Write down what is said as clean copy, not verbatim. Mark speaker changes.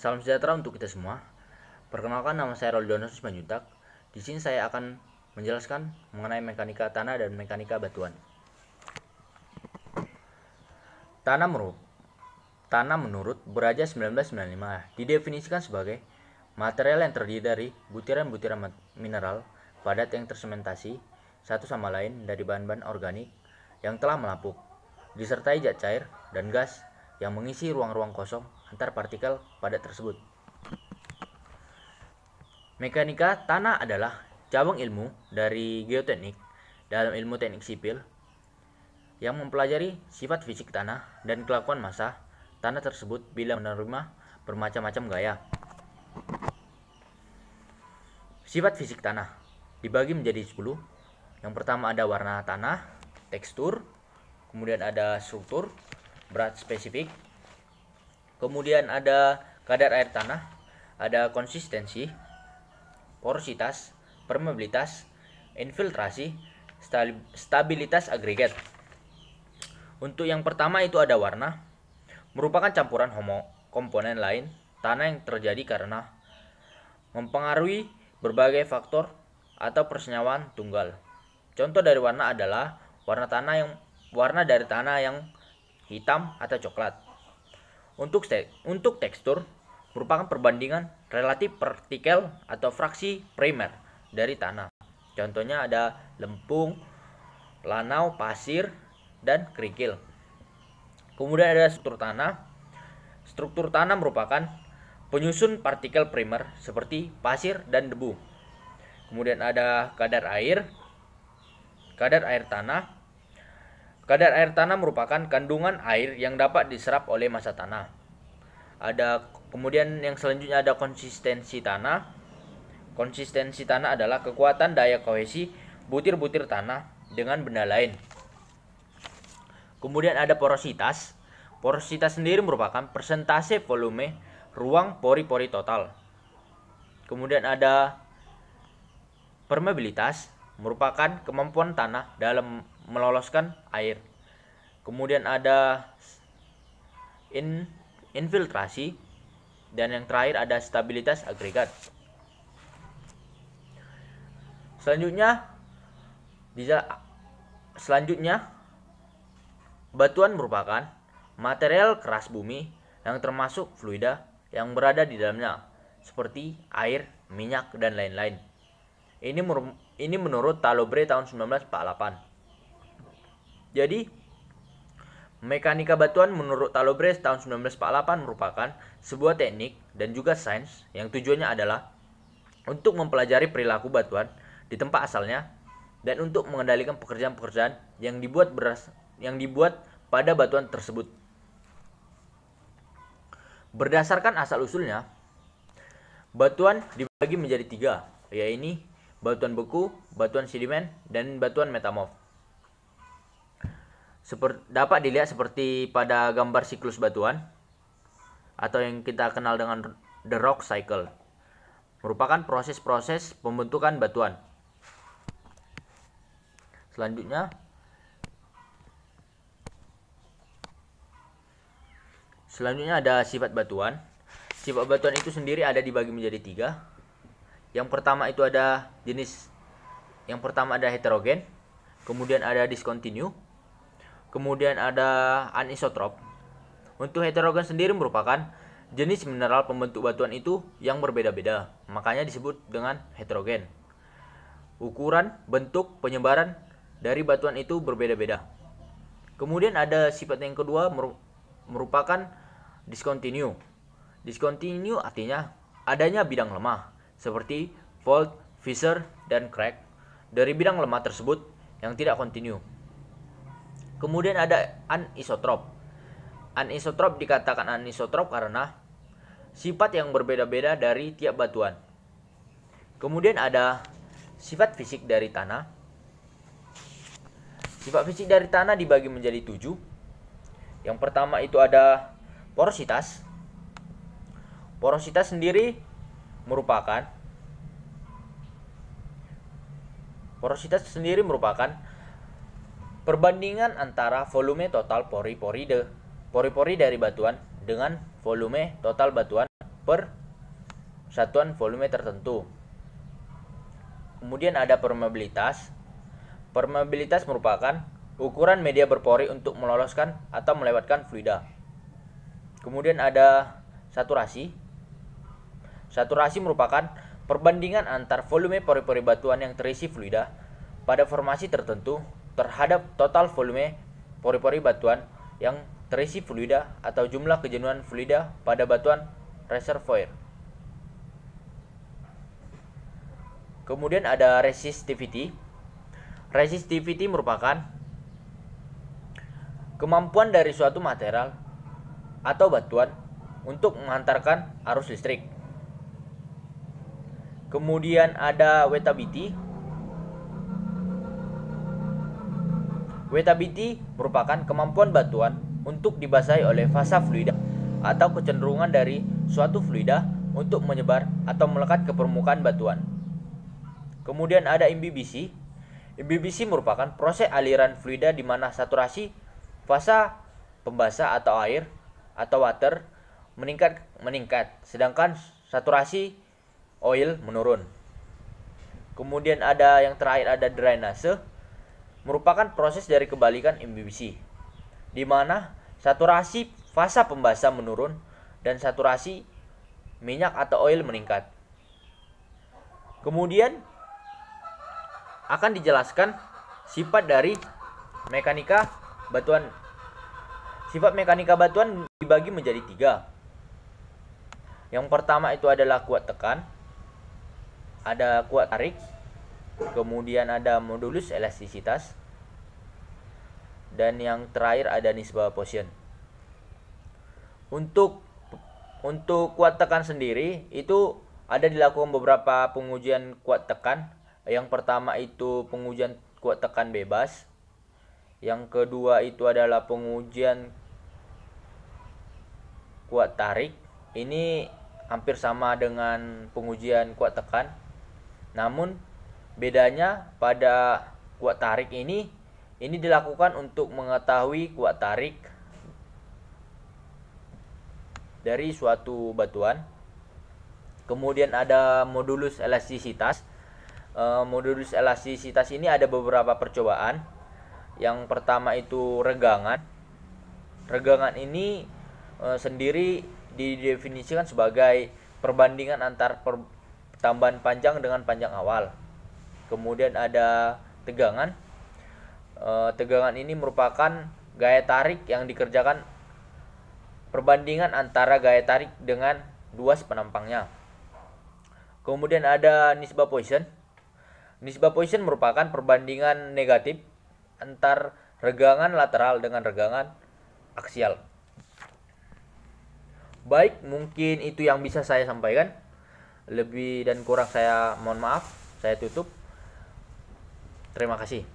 Speaker 1: Salam sejahtera untuk kita semua. Perkenalkan, nama saya Roldono Simanjuntak. Di sini saya akan menjelaskan mengenai mekanika tanah dan mekanika batuan. Tanah menurut Braja 1995 didefinisikan sebagai material yang terdiri dari butiran-butiran mineral padat yang tersementasi satu sama lain dari bahan-bahan organik yang telah melapuk, disertai zat cair dan gas yang mengisi ruang-ruang kosong antar partikel padat tersebut. Mekanika tanah adalah cabang ilmu dari geoteknik dalam ilmu teknik sipil yang mempelajari sifat fisik tanah dan kelakuan massa tanah tersebut bila menerima bermacam-macam gaya. Sifat fisik tanah dibagi menjadi 10. Yang pertama ada warna tanah, tekstur, kemudian ada struktur, berat spesifik, kemudian ada kadar air tanah, ada konsistensi, porositas, permeabilitas, infiltrasi, stabilitas agregat. Untuk yang pertama itu ada warna, merupakan campuran komponen lain tanah yang terjadi karena mempengaruhi berbagai faktor atau persenyawaan tunggal. Contoh dari warna adalah warna dari tanah yang hitam atau coklat. Untuk tekstur merupakan perbandingan relatif partikel atau fraksi primer dari tanah. Contohnya ada lempung, lanau, pasir, dan kerikil. Kemudian ada struktur tanah. Struktur tanah merupakan penyusun partikel primer seperti pasir dan debu. Kemudian ada kadar air tanah. Kadar air tanah merupakan kandungan air yang dapat diserap oleh massa tanah. Kemudian yang selanjutnya ada konsistensi tanah. Konsistensi tanah adalah kekuatan daya kohesi butir-butir tanah dengan benda lain. Kemudian ada porositas. Porositas sendiri merupakan persentase volume ruang pori-pori total. Kemudian ada permeabilitas, merupakan kemampuan tanah dalam meloloskan air. Kemudian ada infiltrasi, dan yang terakhir ada stabilitas agregat. Selanjutnya batuan merupakan material keras bumi yang termasuk fluida yang berada di dalamnya seperti air, minyak, dan lain-lain. Ini menurut Talobre tahun 1948. Jadi, mekanika batuan menurut Talobre tahun 1948 merupakan sebuah teknik dan juga sains yang tujuannya adalah untuk mempelajari perilaku batuan di tempat asalnya dan untuk mengendalikan pekerjaan-pekerjaan yang dibuat pada batuan tersebut. Berdasarkan asal-usulnya, batuan dibagi menjadi 3, yaitu batuan beku, batuan sedimen, dan batuan metamorf. Dapat dilihat seperti pada gambar siklus batuan atau yang kita kenal dengan the rock cycle. Merupakan proses-proses pembentukan batuan. Selanjutnya ada sifat batuan. Sifat batuan itu sendiri ada dibagi menjadi 3. Yang pertama ada heterogen, kemudian ada discontinue, kemudian ada anisotrop. Untuk heterogen sendiri merupakan jenis mineral pembentuk batuan itu yang berbeda-beda, makanya disebut dengan heterogen. Ukuran, bentuk, penyebaran dari batuan itu berbeda-beda. Kemudian ada sifat yang kedua merupakan discontinue. Discontinue artinya adanya bidang lemah seperti fault, fissure, dan crack dari bidang lemah tersebut yang tidak kontinu. Kemudian ada anisotrop. Anisotrop dikatakan anisotrop karena sifat yang berbeda-beda dari tiap batuan. Kemudian ada sifat fisik dari tanah. Sifat fisik dari tanah dibagi menjadi 7. Yang pertama itu ada porositas. Porositas sendiri merupakan perbandingan antara volume total pori-pori dari batuan dengan volume total batuan per satuan volume tertentu. Kemudian ada permeabilitas. Permeabilitas merupakan ukuran media berpori untuk meloloskan atau melewatkan fluida. Kemudian ada saturasi. Saturasi merupakan perbandingan antar volume pori-pori batuan yang terisi fluida pada formasi tertentu terhadap total volume pori-pori batuan yang terisi fluida atau jumlah kejenuhan fluida pada batuan reservoir. Kemudian ada resistivity. Resistivity merupakan kemampuan dari suatu material atau batuan untuk menghantarkan arus listrik. Kemudian ada wettability. Wettability merupakan kemampuan batuan untuk dibasahi oleh fasa fluida atau kecenderungan dari suatu fluida untuk menyebar atau melekat ke permukaan batuan. Kemudian ada imbibisi. Imbibisi merupakan proses aliran fluida di mana saturasi fasa pembasah atau air atau water meningkat sedangkan saturasi oil menurun. Kemudian ada yang terakhir ada drainase, merupakan proses dari kebalikan imbibisi di mana saturasi fasa pembasah menurun dan saturasi minyak atau oil meningkat. Kemudian akan dijelaskan sifat dari mekanika batuan. Sifat mekanika batuan dibagi menjadi 3. Yang pertama itu adalah kuat tekan, ada kuat tarik, kemudian ada modulus elastisitas, dan yang terakhir ada nisbah Poisson. Untuk kuat tekan sendiri itu ada dilakukan beberapa pengujian kuat tekan. Yang pertama itu pengujian kuat tekan bebas. Yang kedua itu adalah pengujian kuat tarik. Ini hampir sama dengan pengujian kuat tekan. Namun bedanya pada kuat tarik ini dilakukan untuk mengetahui kuat tarik dari suatu batuan. Kemudian ada modulus elastisitas. Modulus elastisitas ini ada beberapa percobaan. Yang pertama itu regangan. Regangan ini sendiri didefinisikan sebagai perbandingan antar tambahan panjang dengan panjang awal. Kemudian ada tegangan. Tegangan ini merupakan gaya tarik yang dikerjakan perbandingan antara gaya tarik dengan luas penampangnya. Kemudian ada nisbah Poisson. Nisbah Poisson merupakan perbandingan negatif antar regangan lateral dengan regangan aksial. Baik, mungkin itu yang bisa saya sampaikan. Lebih dan kurang saya mohon maaf. Saya tutup. Terima kasih.